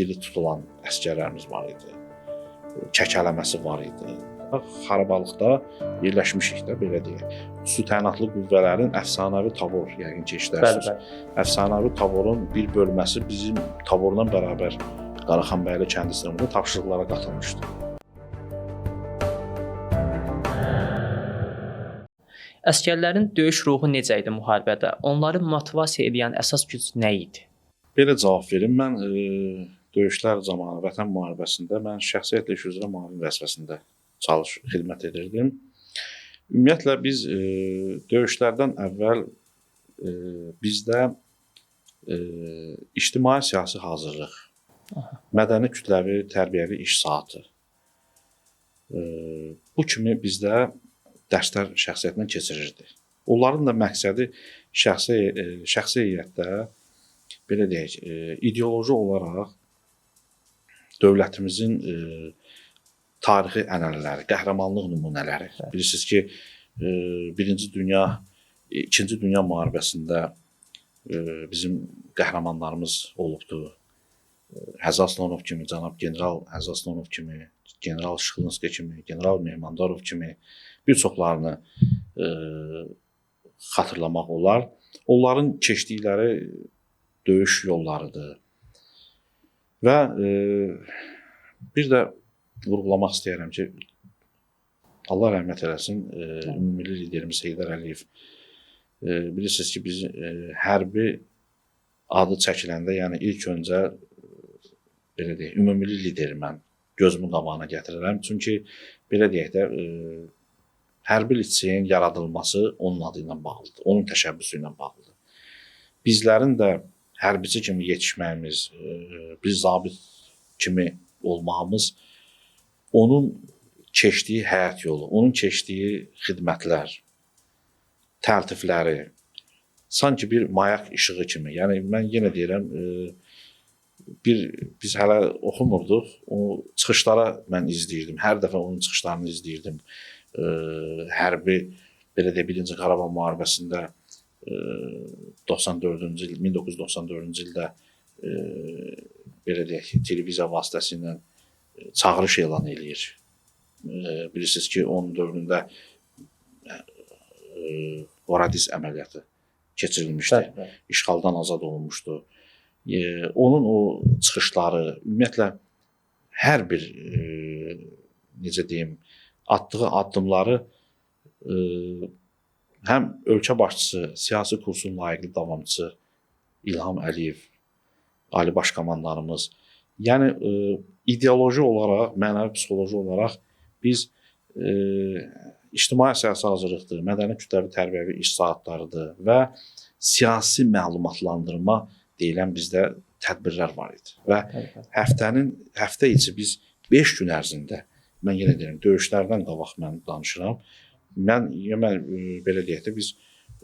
dili tutulan əsgərlərimiz var idi. Kəkələməsi var idi. Xarabalıqda yerləşmişik də, belə deyək. Su təyinatlı qüvvələrin əfsanəvi tabor, yəqin ki, işlərsiniz. Əfsanəvi taborun bir bölməsi bizim taborla bərabər Qaraxanbəyli kənd istiqamətində tapşırıqlara qatılmışdı. Əsgərlərin döyüş ruhu necə idi müharibədə? Onları motivasiya edən əsas güc nə idi? Belə cavab verim. Mən döyüşlər zamanı Vətən müharibəsində mən şəxsiyyətlə iş üzrə müavin vəzifəsində xidmət edirdim. Ümumiyyətlə biz döyüşlərdən əvvəl bizdə ictimai-siyasi hazırlıq, mədəni kütləvi tərbiyəvi iş saatı bu kimi bizdə dərslər şəxsiyyətlə keçirirdi. Onların da məqsədi şəxsi heyətdə belə deyək, ideoloji olaraq dövlətimizin tarixi ənənələri, qəhrəmanlıq nümunələri. Bilirsiniz ki, İkinci Dünya müharibəsində bizim qəhrəmanlarımız olubdu. Həzi Aslanov kimi, cənab general Həzi Aslanov kimi, general Şıxlinski kimi, general Mehmandarov kimi bir çoxlarını xatırlamaq olar. Onların keçdikləri döyüş yollarıdır. Və bir də vurğulamaq istəyirəm ki, Allah rəhmət eləsin, ümummilli liderimiz Heydər Əliyev, bilirsiniz ki, biz hərbi adı çəkiləndə, yəni ilk öncə belə deyək, ümummilli lideri mən gözümün qabağına gətirirəm. Çünki belə deyək də, hərbi liseyin yaradılması onun adı ilə bağlıdır, onun təşəbbüsü ilə bağlıdır. Bizlərin də hərbici kimi yetişməyimiz, bir zabit kimi olmağımız onun keçdiyi həyat yolu, onun keçdiyi xidmətlər, təltifləri sanki bir mayak işığı kimi. Yəni mən yenə deyirəm, biz hələ oxumurduq, o çıxışlara mən izləyirdim. Hər dəfə onun çıxışlarını izləyirdim. Hərbi, belə deyək, 1-ci Qarabağ müharibəsində 1994-cü ildə belə deyək, televiziya vasitəsilə çağırış elan eləyir. Bilirsiniz ki, onun dövründə Horadiz əməliyyatı keçirilmişdi. İşğaldan azad olunmuşdu. Onun o çıxışları, ümumiyyətlə hər bir, necə deyim, atdığı addımları həm ölkə başçısı, siyasi kursun layiqli davamçısı İlham Əliyev, ali baş komandanlarımız, yəni ideoloji olaraq, mənəvi psixoloji olaraq biz ictimai-siyasi hazırlıqdır, mədəni kütləvi tərbiyəvi iş saatlarıdır və siyasi məlumatlandırma deyilən bizdə tədbirlər var idi. Və həftə içi biz 5 gün ərzində, mən yenə deyirəm, döyüşlərdən qabaq mən danışıram, mən belə deyək də, biz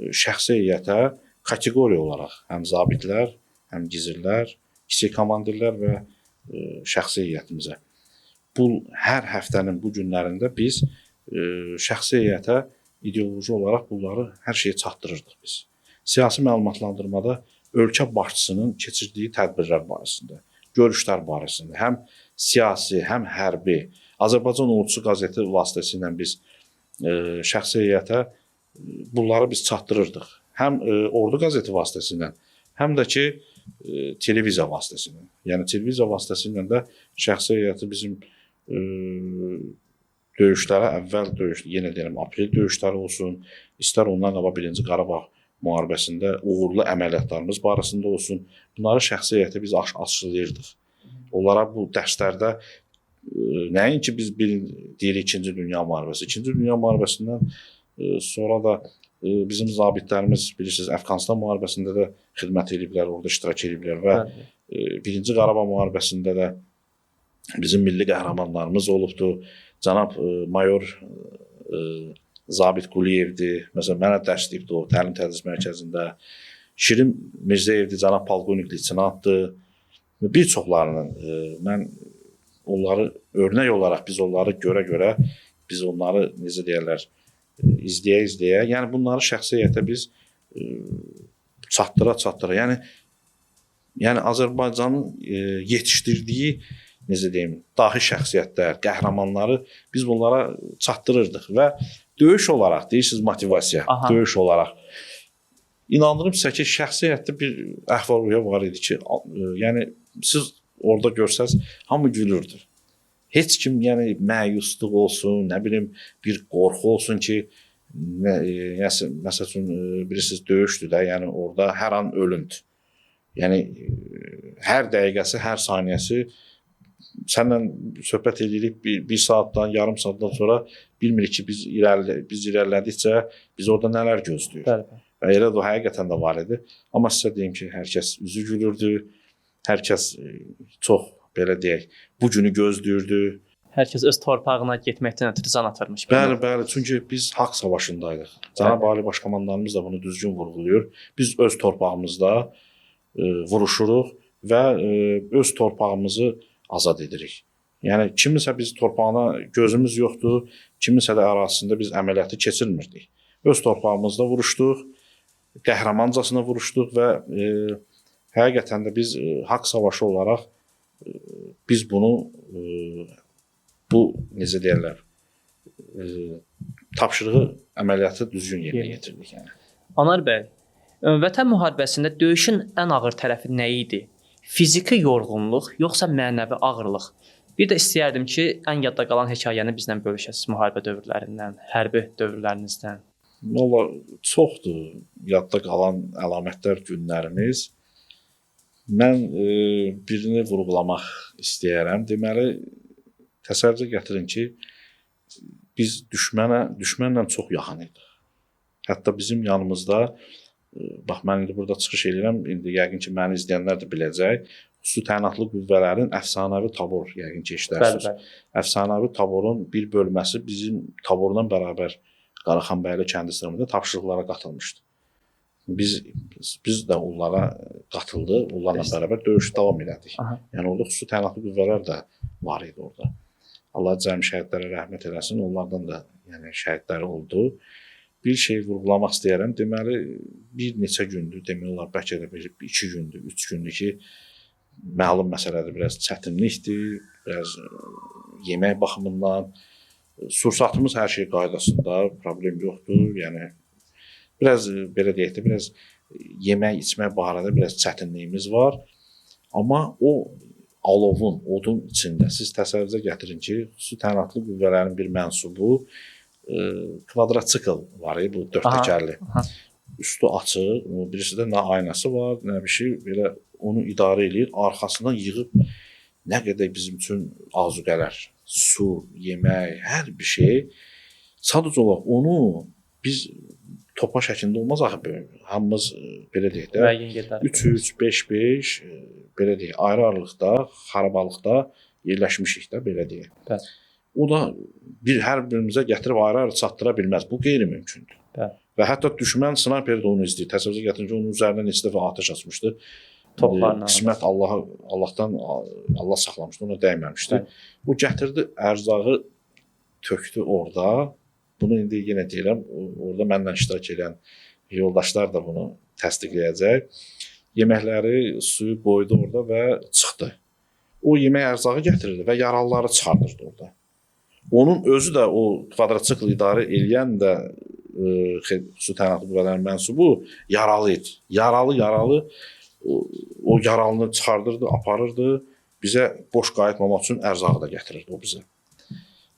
şəxsi heyətə kateqoriya olaraq həm zabitlər, həm gizirlər, kiçik komandirlər və şəxsi heyətimizə hər həftənin bu günlərində biz şəxsi heyətə ideoloji olaraq bunları hər şeyi çatdırırdıq biz. Siyasi məlumatlandırmada ölkə başçısının keçirdiyi tədbirlər barəsində, görüşlər barəsində, həm siyasi, həm hərbi, Azərbaycan Ordusu qazeti vasitəsilə biz şəxsi heyətə bunları biz çatdırırdıq. Həm Ordu qazeti vasitəsilə, həm də ki, televiziya vasitəsilə. Yəni, televiziya vasitəsilə də şəxsi heyəti bizim döyüşlərə, əvvəl yenə deyirəm, aprel döyüşləri olsun, istər ondan qabaq 1-ci Qarabağ müharibəsində uğurlu əməliyyatlarımız barəsində olsun, bunları şəxsi heyətə biz aşılayırdıq. Onlara bu dərslərdə nəinki biz deyirik 2-ci Dünya müharibəsi. 2-ci Dünya müharibəsindən sonra da bizim zabitlərimiz, bilirsiniz, Əfqanistan müharibəsində də xidmət ediblər, orada iştirak ediblər və 1-ci Qarabağ müharibəsində də bizim milli qəhrəmanlarımız olubdur. Cənab mayor Zabit Quliyevdir, məsələn, mənə dərs deyibdir o təlim-tədris mərkəzində. Şirin Mirzəyevdir, cənab polkovnik leytenantdır. Bir çoxlarının, mən onları örnək olaraq biz onları görə-görə, biz onları, necə deyərlər, izləyə-izləyə, yəni bunları şəxsi heyətə biz çatdıra-çatdıra, yəni Yəni Azərbaycanın yetişdirdiyi necə deyim, dahi şəxsiyyətlər, qəhrəmanları biz bunlara çatdırırdıq və döyüş olaraq deyirsiniz motivasiya, Aha. döyüş olaraq inandırım sizə ki, şəxsi həyatda bir əhval-ruhiyyə var idi ki, yəni siz orada görsəz hamı gülürdü. Heç kim yəni məyusluq olsun, nə bilim bir qorxu olsun ki, məsəl üçün bilirsiniz döyüşdür də, yəni orada hər an ölümdür. Yəni hər dəqiqəsi, hər saniyəsi sənlə söhbət edirik bir saatdan, yarım saatdan sonra bilmirik ki, biz irəlilədikcə biz orada nələr gözləyir. Bəli. Və elə də həqiqətən də var idi. Amma sizə deyim ki, hər kəs üzü gülürdü, hər kəs çox belə deyək, bu günü gözləyirdi. Hər kəs öz torpağına getməkdən ötürü can atırmış. Bəli, bəli, çünki biz haqq savaşındaydıq. Cənab Ali Başkomandanımız da bunu düzgün vurğulayır. Biz öz torpağımızda vuruşuruq və öz torpağımızı azad edirik. Yəni kiminsə biz torpağına gözümüz yoxdur, kiminsə də ərazisində biz əməliyyatı keçirmirdik. Öz torpağımızda vuruşduq, qəhrəmancasına vuruşduq və həqiqətən də biz haqq savaşı olaraq biz bunu bu necə deyirlər tapşırığı əməliyyatı düzgün yerinə yetirdik. Yəni. Anar bəy, Vətən müharibəsində döyüşün ən ağır tərəfi nə idi? Fiziki yorğunluq, yoxsa mənəvi ağırlıq? Bir də istəyərdim ki, ən yadda qalan hekayəni bizlə bölüşəsiniz müharibə dövrlərindən, hərbi dövrlərinizdən. Valla çoxdur yadda qalan əlamətlər günlərimiz. Mən birini vurğulamaq istəyərəm. Deməli, təsəvvür gətirin ki, biz düşmənlə çox yaxın idik. Hətta bizim yanımızda, bax mən indi burada çıxış edirəm, indi yəqin ki, məni izləyənlər də biləcək, xüsusi təyinatlı qüvvələrin əfsanəvi tabor yəqin ki, işlərsiniz. Əfsanəvi taborun bir bölməsi bizim taborla bərabər Qaraxanbəyli kənd istiqamətində tapşırıqlara qatılmışdı. Biz də onlara qatıldıq, onlarla bərabər döyüş davam elədik. Yəni orada xüsusi təyinatlı qüvvələr də var idi orada. Allah cəmi şəhidlərə rəhmət eləsin, onlardan da yəni şəhidləri oldu. Bir şey vurğulamaq istəyirəm. Deməli, bir neçə gündür, demək olar, bəlkə də 2 gündür, 3 gündür ki, məlum məsələdir, biraz çətinlikdir, biraz yemək baxımından. Sursatımız hər şey qaydasında, problem yoxdur. Yəni, biraz belə deyək də, biraz yemək, içmək barədə biraz çətinliyimiz var. Amma o alovun, odun içində siz təsəvvürə gətirin ki, xüsusi təyinatlı qüvvələrin bir mənsubu kvadratsikl var, bu 4 təkərli. Üstü açıq, birisi də nə aynası var, nə bir şey, belə onu idarə edir. Arxasından yığıb nə qədər bizim üçün azuqələr, su, yemək, hər bir şey. Sadəcə olaraq onu biz topa şəklində olmaz axı, hamımız belə deyək də, 3-3, 5-5, belə deyək, ayrı-ayrılıqda, xarabalıqda yerləşmişik də, belə deyək. O da hər birimizə gətirib ayrı-ayrı çatdıra bilməz. Bu qeyri-mümkündür. Və hətta düşmən snayper də onu izləyir. Təsəvvürə gətirin ki, onun üzərinə neçə dəfə atəş açmışdı. Qismət Allahdan Allah saxlamışdı, ona dəyməmişdi. Bu gətirdi, ərzağı tökdü orada. Bunu indi yenə deyirəm, orada mənlə iştirak edən yoldaşlar da bunu təsdiqləyəcək. Yeməkləri, suyu qoydu orada və çıxdı. O yemək ərzağı gətirirdi və yaralıları çıxardırdı orada. Onun özü də o kvadratsikl idarə eləyən də xüsusi təyinatlı qüvvələrin mənsubu yaralı idi. Yaralı o yaralını çıxardırdı, aparırdı. Bizə boş qayıtmamaq üçün ərzağı da gətirirdi o bizə.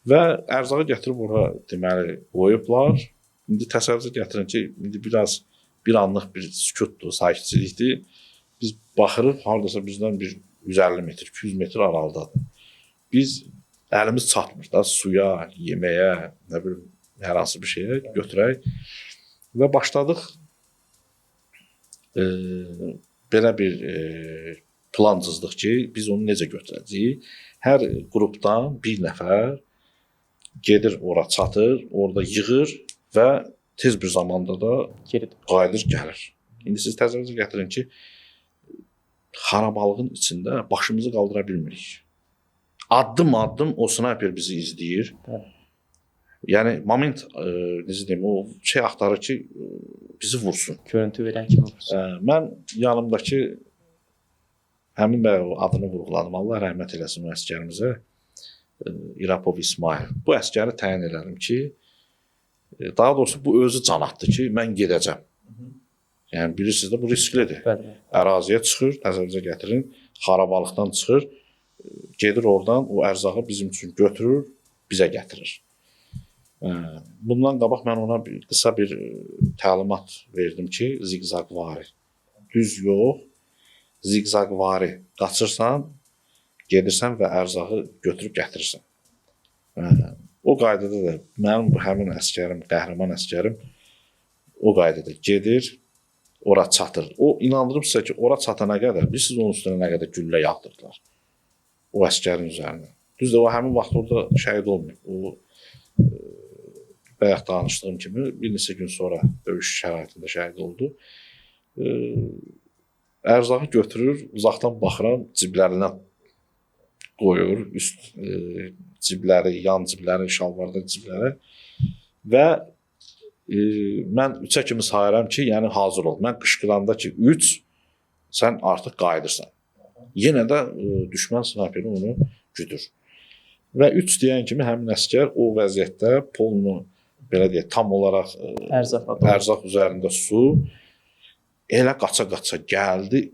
Və ərzağı gətirib ora deməli qoyublar. İndi təsəvvür gətirin ki, indi bir anlıq bir sükutdur, sakitçilikdir. Biz baxırıq, hardasa bizdən bir 150 metr, 200 metr aralıdadır. Biz əlimiz çatmır da suya, yeməyə, nə bilim, hər hansı bir şeyə götürək. Və başladıq belə bir plan cızdıq ki, biz onu necə götürəcəyik. Hər qrupdan bir nəfər gedir ora çatır, orada yığır və tez bir zamanda da qayıdır, gəlir. İndi siz təsəvvür gətirin ki, xarabalığın içində başımızı qaldıra bilmirik. Addım-addım o snayper bizi izləyir. Yəni, moment, necə deyim, o şey axtarır ki, bizi vursun. Görüntü verən kimi vursun. Mən yanımdakı həmin bəy o adını vurğuladım. Allah rəhmət eləsin o əsgərimizə. İrapov İsmail. Bu əsgəri təyin elədim ki, daha doğrusu bu özü can atdı ki, mən gedəcəm. Yəni bilirsiniz də bu risklidir. Bəli. Əraziyə çıxır, təsəvvürünüzə gətirin, xarabalıqdan çıxır, gedir oradan o ərzağı bizim üçün götürür, bizə gətirir. Bundan qabaq mən ona qısa bir təlimat verdim ki, ziqzaqvari. Düz yox, ziqzaqvari qaçırsan, gedirsən və ərzağı götürüb gətirirsən. O qaydada da mənim həmin əsgərim, qəhrəman əsgərim o qaydada gedir, ora çatır. O inandırıb sizə ki, ora çatana qədər, bilirsiniz onun üstünə nə qədər güllə yağdırdılar. O əsgərin üzərinə. Düzdür, o həmin vaxt orada şəhid olmayıb. O bayaq danışdığım kimi bir neçə gün sonra döyüş şəraitində şəhid oldu. Ərzağı götürür, uzaqdan baxıram, ciblərinə qoyur, üst cibləri, yan cibləri, şalvarda cibləri və mən 3-ə kimi sayıram ki, yəni hazır ol. Mən qışqıranda ki, 3, sən artıq qayıdırsan. Yenə də düşmən snayperi onu güdür. Və 3 deyən kimi həmin əsgər o vəziyyətdə polunu, belə deyək, tam olaraq ərzaq üzərində su, elə qaça-qaça gəldi,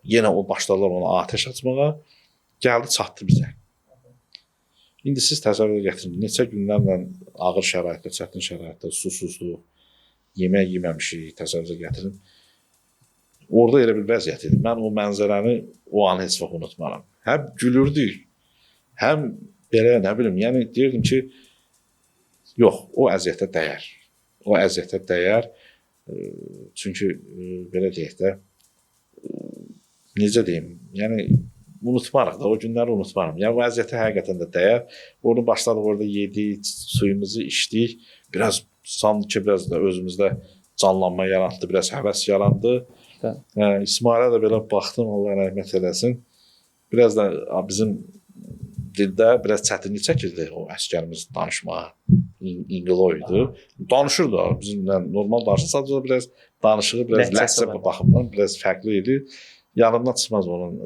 yenə o başladılar ona atəş açmağa, gəldi, çatdı bizə. İndi siz təsəvvür gətirin, neçə günlərlə ağır şəraitdə, çətin şəraitdə, susuzluq, yemək yeməmişik, təsəvvür gətirin. Orada elə bir vəziyyət idi. Mən o mənzərəni o an heç vaxt unutmaram. Həm gülürdük, həm belə, nə bilim, yəni deyirdim ki, yox, o əziyyətə dəyər. O əziyyətə dəyər. Çünki belə deyək də, necə deyim, yəni unutmarıq da, o günləri unutmarım. Yəni o əziyyətə həqiqətən də dəyər. Onu başladıq orada yedik, suyumuzu içdik. Biraz sandı ki, biraz da özümüzdə canlanma yarandı, biraz həvəs yarandı. İsmailə də belə baxdım, Allah rəhmət eləsin. Biraz da bizim dildə biraz çətinlik çəkirdi o əsgərimiz danışmağa. İngilo idi. Danışırdı, bizimlə normal danışır. Sadəcə biraz danışığı, biraz ləhcə baxımdan biraz fərqli idi. Yanımdan çıxmaz onun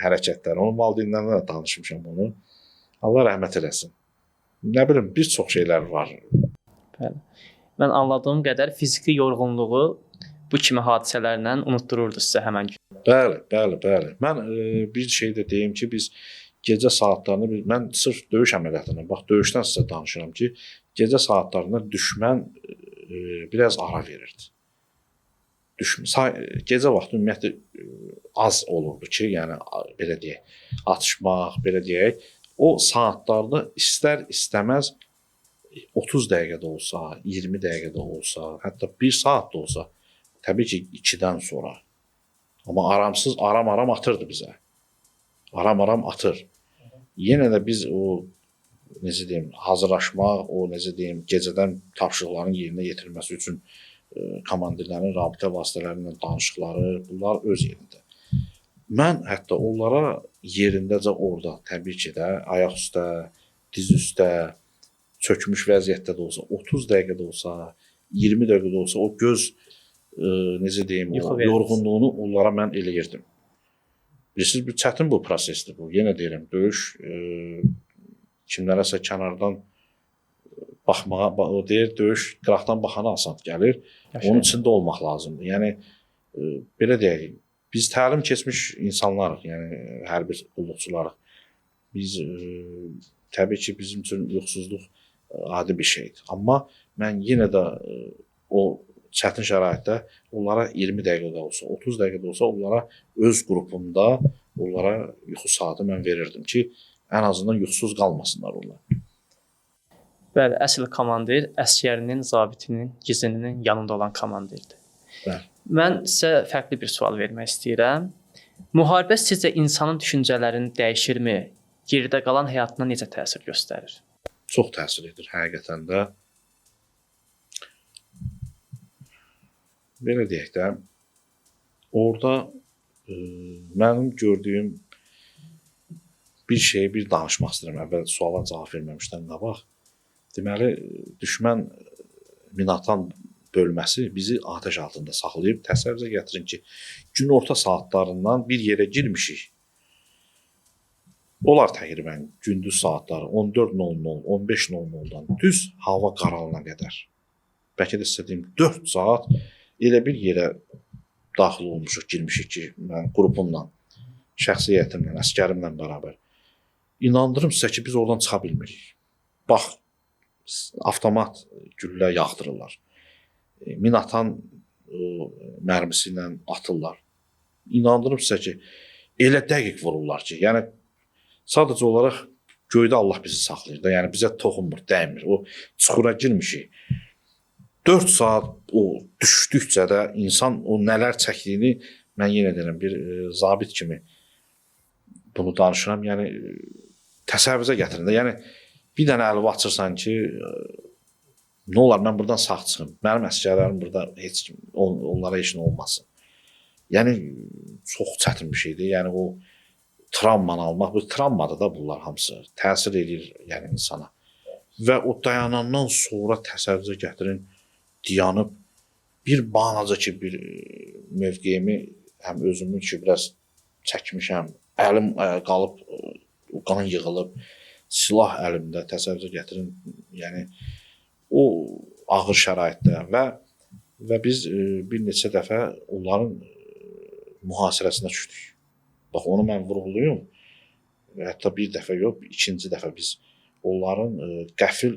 hərəkətləri. Onun valideynlərlə də danışmışam bunu. Allah rəhmət eləsin. Nə bilim, bir çox şeylər var. Bəli. Mən anladığım qədər fiziki yorğunluğu bu kimi hadisələrlə unutdururdu sizə həmən gün. Bəli. Mən bir şey də deyim ki, biz gecə saatlarını, mən sırf döyüş əməliyyatından, bax döyüşdən sizə danışıram ki, gecə saatlarında düşmən biraz ara verirdi. Gecə vaxtı ümumiyyətlə az olurdu ki, yəni belə deyək, atışmaq, belə deyək, o saatlarda istər-istəməz 30 dəqiqə də olsa, 20 dəqiqə də olsa, hətta 1 saat da olsa, təbii ki 2-dən sonra. Amma aram atırdı bizə. Aram atır. Yenə də biz o, necə deyim, hazırlaşmaq, o, necə deyim, gecədən tapşırıqların yerinə yetirilməsi üçün komandirlərin rabitə vasitələrinin danışıqları, bunlar öz yerində. Mən hətta onlara yerindəcə orada, təbii ki də, ayaq üstə, diz üstə, çökmüş vəziyyətdə də olsa, 30 dəqiqə də olsa, 20 dəqiqə də olsa, o göz, necə deyim, yorğunluğunu onlara mən eləyirdim. Bilirsiniz, bir çətin bu prosesdir bu. Yenə deyirəm, döyüş kimlərəsə kənardan baxmağa, o deyir, döyüş qıraqdan baxana asan gəlir. Onun içində olmaq lazımdır. Yəni, belə deyək, biz təlim keçmiş insanlarıq, yəni hərbi qulluqçularıq. Biz, təbii ki, bizim üçün yuxusuzluq adi bir şeydir. Amma mən yenə də o çətin şəraitdə onlara 20 dəqiqə də olsa, 30 dəqiqə də olsa onlara öz qrupumda onlara yuxu saatı mən verirdim ki, ən azından yuxusuz qalmasınlar onlar. Bəli, əsl komandir əsgərinin, zabitinin, gizlinin yanında olan komandirdir. Bəli. Mən sizə fərqli bir sual vermək istəyirəm. Müharibə sizcə insanın düşüncələrini dəyişirmi? Geridə qalan həyatına necə təsir göstərir? Çox təsir edir həqiqətən də. Belə deyək də, orada mənim gördüyüm bir şeyi bir danışmaq istəyirəm. Əvvəl suala cavab verməmişdən qabaq. Deməli, düşmən Minatan bölməsi bizi atəş altında saxlayıb. Təsəvvürə gətirin ki, gün orta saatlarından bir yerə girmişik. Onlar təqribən gündüz saatları 14:00, 15:00-dan düz hava qaralana qədər. Bəlkə də sizə deyim 4 saat elə bir yerə daxil olmuşuq, girmişik ki, mən qrupumla, şəxsi heyətimlə, əsgərimlə bərabər. İnandırım sizə ki, biz oradan çıxa bilmirik. Bax, avtomat güllə yağdırırlar. Minatan mərmisi ilə atırlar. İnandırım sizə ki, elə dəqiq vururlar ki, yəni sadəcə olaraq göydə Allah bizi saxlayır da, yəni bizə toxunmur, dəymir. O çuxura girmişik. 4 saat o düşdükcə də insan o nələr çəkdiyini mən yenə deyirəm bir zabit kimi bunu danışıram. Yəni təsəvvürə gətirin də. Yəni bir dənə əlivi açırsan ki, nə olar mən buradan sağ çıxım. Mənim əsgərlərim burada heç kim onlara heç nə olmasın. Yəni çox çətin bir şeydir. Yəni o travmanı almaq, bu travmadır da bunlar hamısı. Təsir edir yəni insana. Və o dayanandan sonra təsəvvürə gətirin, dayanıb bir balaca ki bir mövqeyimi həm özümü ki biraz çəkmişəm, əlim qalıb, qan yığılıb, silah əlimdə, təsəvvürə gətirin. Yəni o ağır şəraitdə və biz bir neçə dəfə onların mühasirəsinə düşdük. Bax onu mən vurğulayım. Hətta bir dəfə yox, ikinci dəfə biz onların qəfil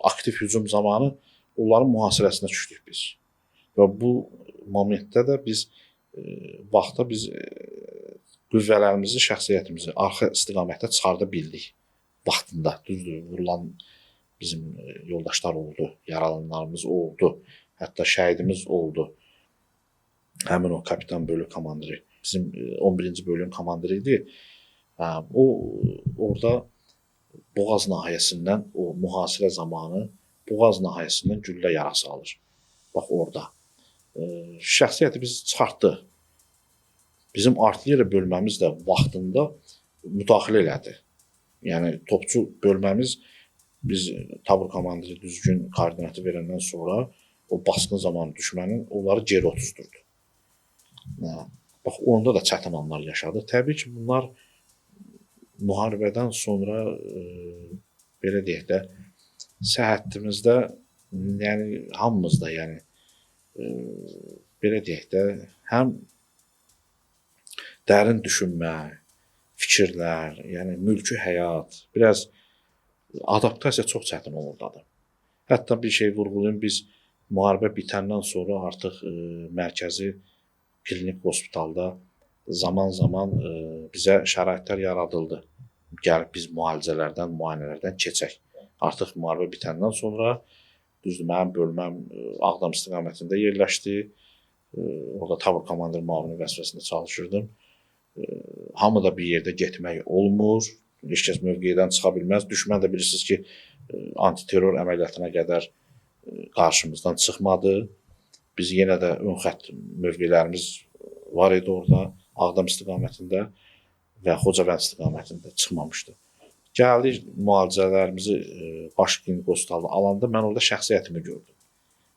aktiv hücum zamanı onların mühasirəsinə düşdük biz. Və bu momentdə də biz vaxtda biz qüvvələrimizi, şəxsiyyətimizi arxa istiqamətdə çıxarda bildik. Vaxtında, düzdür, vurulan bizim yoldaşlar oldu, yaralananlarımız oldu, hətta şəhidimiz oldu. Həmin o kapitan bölük komandiri, bizim 11-ci bölüyün komandiri idi. O orada Boğaz nahiyəsindən, o mühasirə zamanı Boğaz nahiyəsindən güllə yarası alır. Bax orada. Şəxsiyyəti biz çıxartdıq. Bizim artilleriya bölməmiz də vaxtında müdaxilə elədi. Yəni topçu bölməmiz biz tabur komandiri düzgün koordinatı verəndən sonra o basqın zamanı düşmənin onları geri otuzdurdu. Bax onda da çətin anlar yaşadı. Təbii ki, bunlar müharibədən sonra belə deyək də səhhətimizdə, yəni hamımızda, yəni belə deyək də həm dərin düşünmə, fikirlər, yəni mülki həyat, biraz adaptasiya çox çətin olurdu. Hətta bir şey vurğulayım, biz müharibə bitəndən sonra artıq mərkəzi klinik hospitalda zaman-zaman bizə şəraitlər yaradıldı. Gəlib biz müalicələrdən, müayinələrdən keçək. Artıq müharibə bitəndən sonra düzdür, mənim bölməm Ağdam istiqamətində yerləşdi. Orada tabur komandir müavini vəzifəsində çalışırdım. Hamı da bir yerdə getmək olmur. Heç kəs mövqedən çıxa bilməz. Düşmən də bilirsiniz ki, antiterror əməliyyatına qədər qarşımızdan çıxmadı. Biz yenə də ön xətt mövqelərimiz var idi orada, Ağdam istiqamətində və Xocavənd istiqamətində çıxmamışdı. Gəldik, müalicələrimizi baş klinik hospitalda alanda mən orada şəxsiyyətimi gördüm.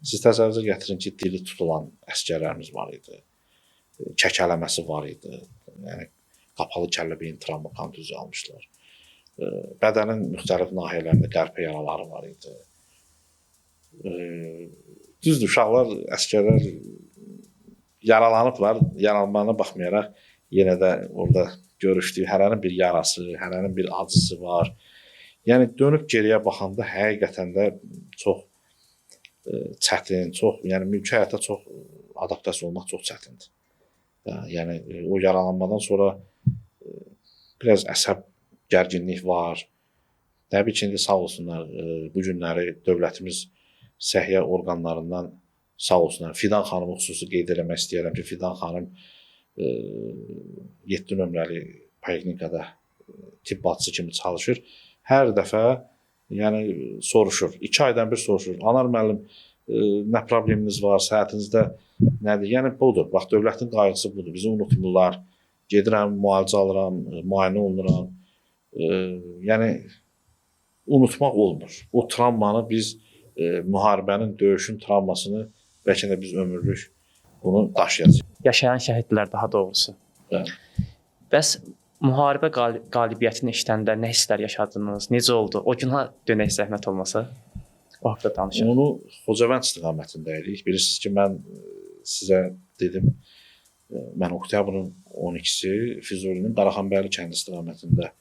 Siz təsəvvürə gətirin ki, dili tutulan əsgərlərimiz var idi, kəkələməsi var idi, yəni qapalı kəllə beyin travma kontüziya almışlar. Bədənin müxtəlif nahiyələrində qəlpə yaraları var idi. Düzdür, uşaqlar, əsgərlər yaralanıblar, yaralanmağına baxmayaraq yenə də orada görüşdük. Hərənin bir yarası, hərənin bir acısı var. Yəni dönüb geriyə baxanda həqiqətən də çox çətin, yəni mülki həyata çox adaptasiya olmaq çox çətindir. Yəni o yaralanmadan sonra biraz əsəb gərginlik var. Təbii ki, indi sağ olsunlar, bu günləri dövlətimiz səhiyyə orqanlarından sağ olsunlar. Fidan xanımı xüsusi qeyd eləmək istəyirəm ki, Fidan xanım 7 nömrəli poliklinikada tibb bacısı kimi çalışır. Hər dəfə yəni soruşur. 2 aydan bir soruşur. Anar müəllim, nə probleminiz var, səhhətinizdə nədir? Yəni budur. Bax dövlətin qayğısı budur. Bizi unutmurlar. Gedirəm, müalicə alıram, müayinə olunuram. Yəni unutmaq olmur. O travmanı biz müharibənin, döyüşün travmasını bəlkə də biz ömürlük bunu daşıyacağıq. Yaşayan şəhidlər daha doğrusu. Bəli. Bəs müharibə qalibiyyətini eşidəndə nə hisslər yaşadınız? Necə oldu? O gün dönək zəhmət olmasa. O haqqda danışın. Onu Xocavənd istiqamətində idik. Bilirsiniz ki, mən sizə dedim, mən oktyabrın 12-si Füzulinin Qaraxanbəyli kəndi istiqamətində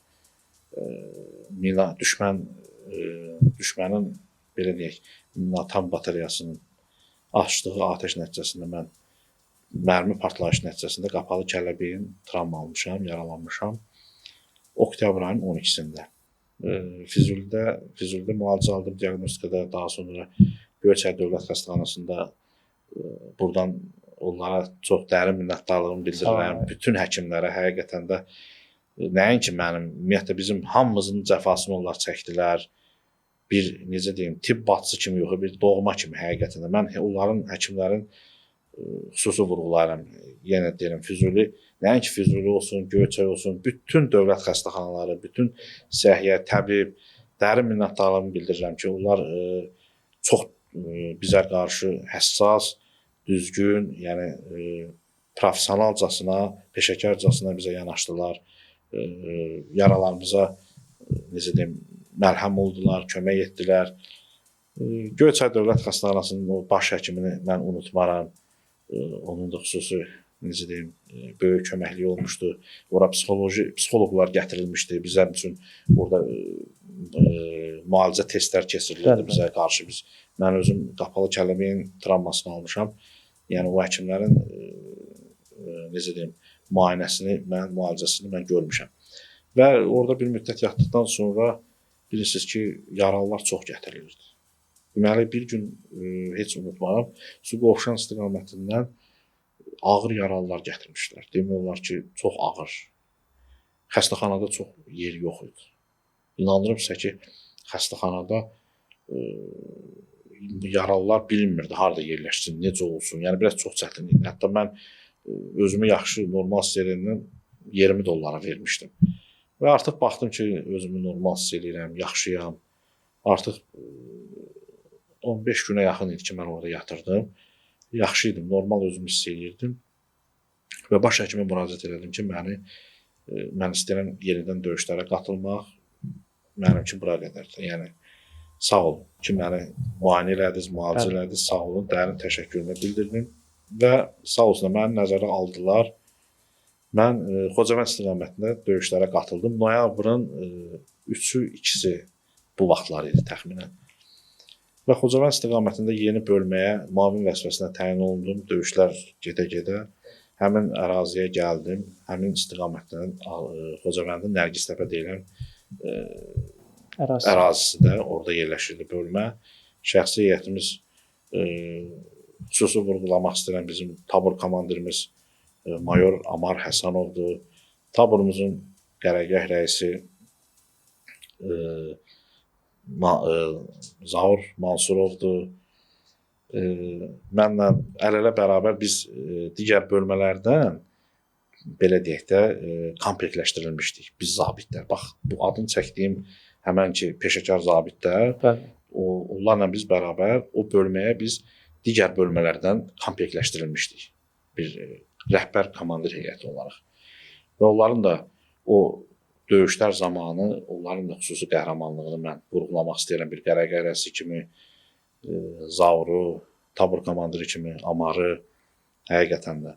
düşmənin belə deyək, Natam batareyasının açdığı atəş nəticəsində mən mərmi partlayışı nəticəsində Qapalı Kəlləbeyin travma almışam, yaralanmışam. Oktyabr ayının 12-sində. Füzulidə müalicə aldım, diaqnostikada, daha sonra Göyçay Dövlət Xəstəxanasında buradan onlara çox dərin minnətdarlığımı bildirirəm. Bütün həkimlərə həqiqətən də nəinki mənim, ümumiyyətlə bizim hamımızın cəfasını onlar çəkdilər. Bir, necə deyim, tibb bacısı kimi yox, bir doğma kimi həqiqətən də. Mən onların, həkimlərin xüsusi vurğularım, yenə deyirəm, Füzuli, nəinki Füzuli olsun, Göyçay olsun, bütün dövlət xəstəxanaları, bütün səhiyyə, təbib, dərin minnətdarlığımı bildirirəm ki, onlar çox bizə qarşı həssas, düzgün, yəni professionalcasına, peşəkarcasına bizə yanaşdılar. Yaralarımıza, necə deyim, məlhəm oldular, kömək etdilər. Göyçay Dövlət Xəstəxanasının o baş həkimini mən unutmaram. Onun da xüsusi, necə deyim, böyük köməkliyi olmuşdu. Ora psixoloqlar gətirilmişdi bizə üçün. Orada müalicə testlər keçirilirdi bizə qarşı. Mən özüm Qapalı Kəlləbeyin travmasını almışam. Yəni o həkimlərin, necə deyim, müalicəsini mən görmüşəm. Və orada bir müddət yatdıqdan sonra bilirsiniz ki, yaralılar çox gətirilirdi. Deməli, bir gün heç unutmaram, Suqovuşan istiqamətindən ağır yaralılar gətirmişdilər. Demək olar ki, çox ağır. Xəstəxanada çox yer yox idi. İnanırım sizə ki, xəstəxanada yaralılar bilinmirdi, harada yerləşsin, necə olsun. Yəni, biraz çox çətin idi. Hətta mən özümü yaxşı, normal hiss edəndən $20 vermişdim. Və artıq baxdım ki, özümü normal hiss edirəm, yaxşıyam. Artıq 15 günə yaxın idi ki, mən orada yatırdım. Yaxşı idim, normal özümü hiss edirdim. Və baş həkimə müraciət elədim ki, mən istəyirəm yenidən döyüşlərə qatılmaq. Mənim üçün bura qədərdir. Yəni, sağ olun ki, məni müayinə elədiniz, müalicə elədiniz, sağ olun, dərin təşəkkürümü bildirdim. Və sağ olsun, məni nəzərə aldılar. Mən Xocavənd istiqamətində döyüşlərə qatıldım. Noyabrın 3-ü, 2-si bu vaxtlar idi təxminən. Və Xocavənd istiqamətində yeni bölməyə müavin vəzifəsinə təyin olundum. Döyüşlər gedə-gedə həmin əraziyə gəldim. Həmin istiqamətdən Xocavəndin Nərgiztəpə deyilən ərazisidə orada yerləşirdi bölmə. Şəxsi heyətimiz xüsusi vurğulamaq istəyirəm bizim tabur komandirimiz mayor Amar Həsənovdur. Taburumuzun qərargah rəisi Zaur Mansurovdur. Mənlə əl-ələ bərabər biz digər bölmələrdən belə deyək də komplektləşdirilmişdik biz zabitlər. Bax, bu adını çəkdiyim həmən ki peşəkar zabitlər, onlarla biz bərabər o bölməyə biz digər bölmələrdən komplektləşdirilmişdik. Bir rəhbər komandir heyəti olaraq. Və onların da o döyüşlər zamanı onların da xüsusi qəhrəmanlığını mən vurğulamaq istəyirəm. Bir qərargah rəisi kimi Zauru, tabur komandiri kimi Amarı həqiqətən də.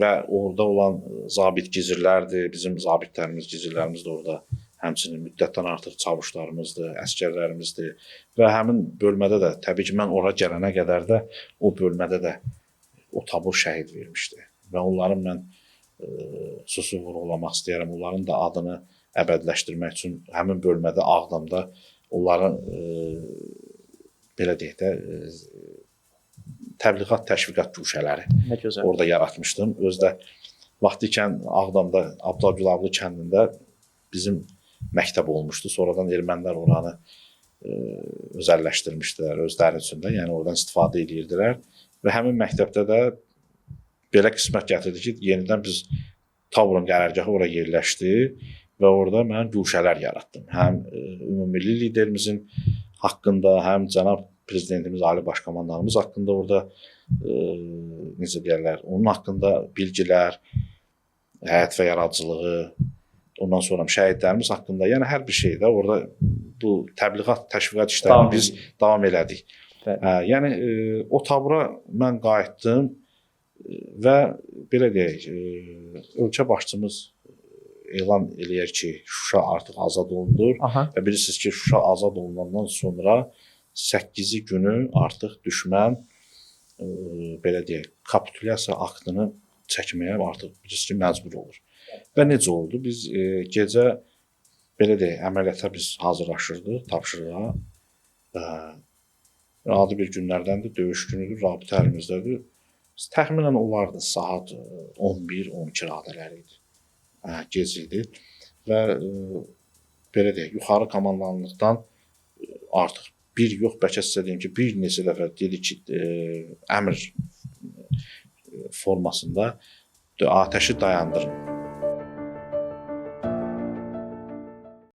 Və orada olan zabit gizirlərdir, bizim zabitlərimiz, gizirlərimiz də orada həmçinin müddətdən artıq çavuşlarımızdır, əskərlərimizdir. Və həmin bölmədə də, təbii ki, mən ora gələnə qədər də o bölmədə də o tabur şəhid vermişdi. Və onların mən xüsusi vurğulamaq istəyirəm. Onların da adını əbədiləşdirmək üçün həmin bölmədə Ağdamda onların belə deyək də təbliğat, təşviqat güşələri orada yaratmışdım. Özdə vaxtı ikən Ağdamda Abdülablı kəndində bizim məktəb olmuşdu. Sonradan ermənilər oranı özəlləşdirmişdilər özləri üçün də. Yəni oradan istifadə edirdilər. Və həmin məktəbdə də belə qismət gətirdi ki, yenidən biz taburun qərargahı ora yerləşdi və orada mən güşələr yaratdım. Həm ümumilli liderimizin haqqında, həm cənab prezidentimiz, ali baş komandanımız haqqında orada necə deyirlər, onun haqqında bilgilər, həyat və yaradıcılığı, ondan sonra şəhidlərimiz haqqında, yəni hər bir şeydə orada bu təbliğat, təşviqat işlərini biz davam elədik. Yəni o tabura mən qayıtdım və belə deyək, ölkə başçımız elan eləyər ki, Şuşa artıq azad olunur. Və bilirsiniz ki, Şuşa azad olunandan sonra 8-ci günü artıq düşmən belə deyək, kapitulyasiya aktını çəkməyə artıq bilirsiniz ki, məcbur olur. Və necə oldu? Biz gecə belə deyək, əməliyyata biz hazırlaşırdıq, tapşırığa. Adi bir günlərdəndir, döyüş günüdür, rabitə əlimizdədir. Təxminən olardı saat 11-12 radələri idi. Gec idi və belə deyək, yuxarı komandanlıqdan artıq bir yox, bəlkə sizə deyim ki, bir neçə dəfə dedi ki, əmr formasında atəşi dayandırın.